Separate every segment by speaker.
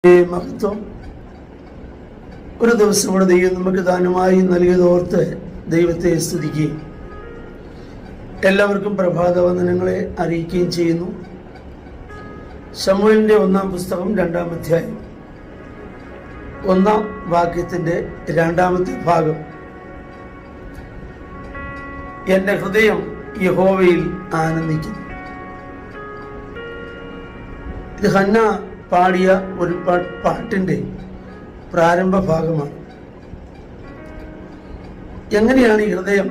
Speaker 1: മഹത്വം. ഒരു ദിവസം കൂടെ ദൈവം നമുക്ക് ദാനമായി നൽകിയതോർത്ത് ദൈവത്തെ സ്തുതിക്കുകയും എല്ലാവർക്കും പ്രഭാത വന്ദനങ്ങളെ അറിയിക്കുകയും ചെയ്യുന്നു. ശമൂവേലിന്റെ 1-ാം പുസ്തകം 2-ാം അധ്യായം 1-ാം വാക്യത്തിന്റെ 2-ാമത്തെ ഭാഗം. എന്റെ ഹൃദയം യഹോവയിൽ ആനന്ദിക്കുന്നു. ഇത് ഹന്ന പാടിയ ഒരു പാട്ടിന്റെ പ്രാരംഭ ഭാഗമാണ്. എങ്ങനെയാണ് ഈ ഹൃദയം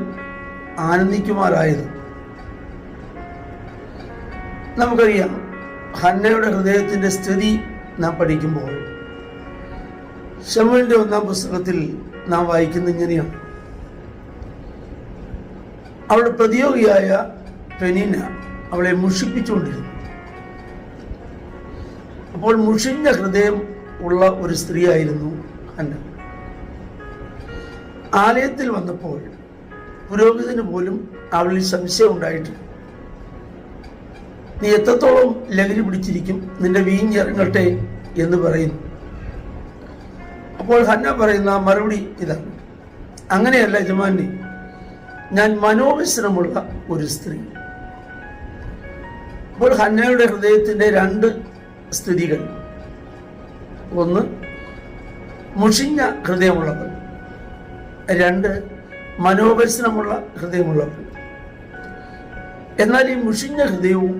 Speaker 1: ആനന്ദിക്കുമാറായത്? നമുക്കറിയാം, ഹന്നയുടെ ഹൃദയത്തിന്റെ സ്ഥിതി നാം പഠിക്കുമ്പോൾ ശമൂവേലിന്റെ 1-ാം പുസ്തകത്തിൽ നാം വായിക്കുന്നത് ഇങ്ങനെയാണ്. അവളുടെ പ്രതിയോഗിയായ പെനീന അവളെ മുഷിപ്പിച്ചുകൊണ്ടിരുന്നു. അപ്പോൾ മുഷിഞ്ഞ ഹൃദയം ഉള്ള ഒരു സ്ത്രീയായിരുന്നു ഹന്ന. ആലയത്തിൽ വന്നപ്പോൾ പുരോഹിതന് പോലും അവളിൽ സംശയം ഉണ്ടായിട്ടില്ല. നീ എത്രത്തോളം ലഹരി പിടിച്ചിരിക്കും, നിന്റെ വീഞ്ഞിറങ്ങട്ടെ എന്ന് പറയുന്നു. അപ്പോൾ ഹന്ന പറയുന്ന മറുപടി ഇതാണ്: അങ്ങനെയല്ല യജമാനി, ഞാൻ മനോവ്യസനമുള്ള ഒരു സ്ത്രീ. അപ്പോൾ ഹന്നയുടെ ഹൃദയത്തിന്റെ 2 സ്ഥിതികൾ: ഒന്ന്, മുഷിഞ്ഞ ഹൃദയമുള്ളവൾ; 2, മനോവ്യസനമുള്ള ഹൃദയമുള്ളവൾ. എന്നാൽ ഈ മുഷിഞ്ഞ ഹൃദയവും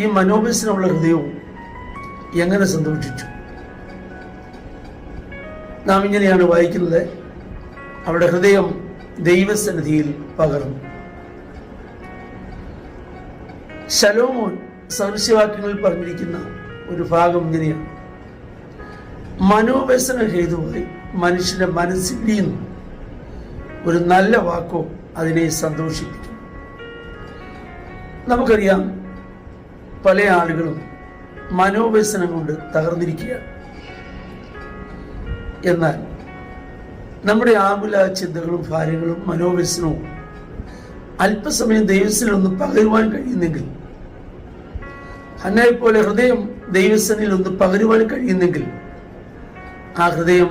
Speaker 1: ഈ മനോവ്യസനമുള്ള ഹൃദയവും എങ്ങനെ സന്തോഷിച്ചു? നാം ഇങ്ങനെയാണ് വായിക്കുന്നത്: അവരുടെ ഹൃദയം ദൈവസന്നിധിയിൽ പകർന്നു. ശലോമോൻ സദൃശവാക്യങ്ങളിൽ പറഞ്ഞിരിക്കുന്ന ഒരു ഭാഗം ഇങ്ങനെയാണ്: മനോവ്യസന ഹേതുവായി മനുഷ്യന്റെ മനസ്സിലിരിയുന്നു ഒരു നല്ല വാക്കോ അതിനെ സന്തോഷിപ്പിക്കും. നമുക്കറിയാം, പല ആളുകളും മനോവ്യസനം കൊണ്ട് തകർന്നിരിക്കുകയാണ്. എന്നാൽ നമ്മുടെ ആകുല ചിന്തകളും ഭാര്യങ്ങളും മനോവ്യസനവും അല്പസമയം ദൈവത്തിൽ ഒന്ന് പകരുവാൻ കഴിയുന്നെങ്കിൽ, ഹന്നയെ പോലെ ഹൃദയം ദൈവസനിൽ ഒന്ന് പകരുവാൻ കഴിയുന്നെങ്കിൽ, ആ ഹൃദയം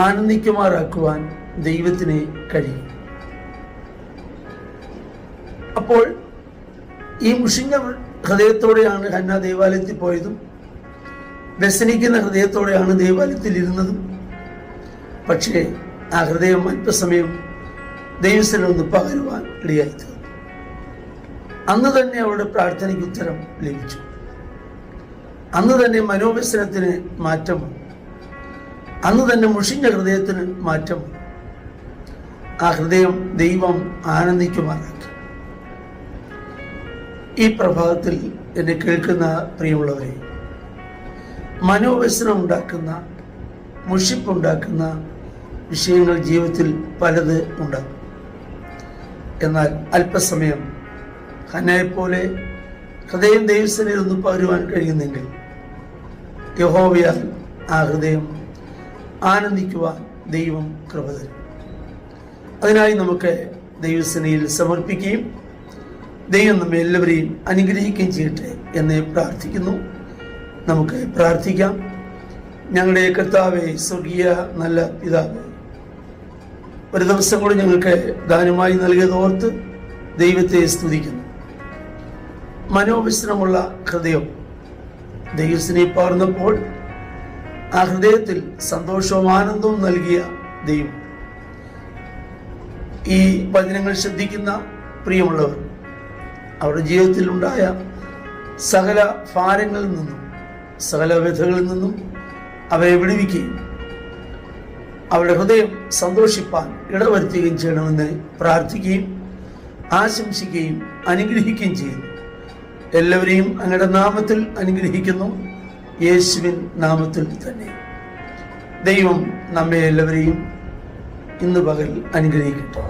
Speaker 1: ആനന്ദിക്കുമാറാക്കുവാൻ ദൈവത്തിന് കഴിയും. അപ്പോൾ ഈ മുഷിഞ്ഞ ഹൃദയത്തോടെയാണ് ഹന്ന ദേവാലയത്തിൽ പോയതും വ്യസനിക്കുന്ന ഹൃദയത്തോടെയാണ് ദേവാലയത്തിൽ ഇരുന്നതും. പക്ഷേ ആ ഹൃദയം അല്പസമയം ദൈവസനിൽ ഒന്ന് പകരുവാൻ ഇടയായി. അന്ന് തന്നെ അവളുടെ പ്രാർത്ഥനയ്ക്ക് ഉത്തരം ലഭിച്ചു. അന്ന് തന്നെ മനോവ്യസനത്തിന് മാറ്റം വന്നു. അന്ന് തന്നെ മുഷിഞ്ഞ ഹൃദയത്തിന് മാറ്റം വന്നു. ആ ഹൃദയം ദൈവം ആനന്ദിക്കുമാറാക്കി. ഈ പ്രഭാതത്തിൽ എന്നെ കേൾക്കുന്ന പ്രിയമുള്ളവരെ, മനോവ്യസനം ഉണ്ടാക്കുന്ന, മുഷിപ്പുണ്ടാക്കുന്ന വിഷയങ്ങൾ ജീവിതത്തിൽ പലത് ഉണ്ടാകും. എന്നാൽ അല്പസമയം ഹന്നയെപ്പോലെ ഹൃദയം ദൈവസന്നിധിയിൽ ഒന്ന് പകരുവാൻ കഴിയുന്നെങ്കിൽ, യഹോവയാൽ ആ ഹൃദയം ആനന്ദിക്കുവാൻ ദൈവം കൃപ തരും. അതിനായി നമുക്ക് ദൈവസന്നിധിയിൽ സമർപ്പിക്കുകയും ദൈവം നമ്മെ എല്ലാവരെയും അനുഗ്രഹിക്കുകയും ചെയ്യട്ടെ എന്ന് പ്രാർത്ഥിക്കുന്നു. നമുക്ക് പ്രാർത്ഥിക്കാം. ഞങ്ങളുടെ കർത്താവേ, സ്വർഗീയ നല്ല പിതാവേ, ഒരു ദിവസം കൂടി ഞങ്ങൾക്ക് ദാനമായി നൽകിയതോർത്ത് ദൈവത്തെ സ്തുതിക്കുന്നു. മനോവിശ്രമുള്ള ഹൃദയം ദൈവത്തിനെ പകർന്നപ്പോൾ ആ ഹൃദയത്തിൽ സന്തോഷവും ആനന്ദവും നൽകിയ ദൈവം, ഈ വചനങ്ങൾ ശ്രദ്ധിക്കുന്ന പ്രിയമുള്ളവർ അവരുടെ ജീവിതത്തിൽ ഉണ്ടായ സകല ഭാരങ്ങളിൽ നിന്നും സകല വ്യഥകളിൽ നിന്നും അവരെ വിടുവിക്കുകയും അവരുടെ ഹൃദയം സന്തോഷിപ്പാൻ ഇടവരുത്തുകയും ചെയ്യണമെന്ന് പ്രാർത്ഥിക്കുകയും ആശംസിക്കുകയും അനുഗ്രഹിക്കുകയും ചെയ്യുന്നു. എല്ലാവരെയും അങ്ങയുടെ നാമത്തിൽ അനുഗ്രഹിക്കുന്നു, യേശുവിൻ നാമത്തിൽ തന്നെ. ദൈവം നമ്മെ എല്ലാവരെയും ഇന്ന് പകൽ അനുഗ്രഹിക്കട്ടെ.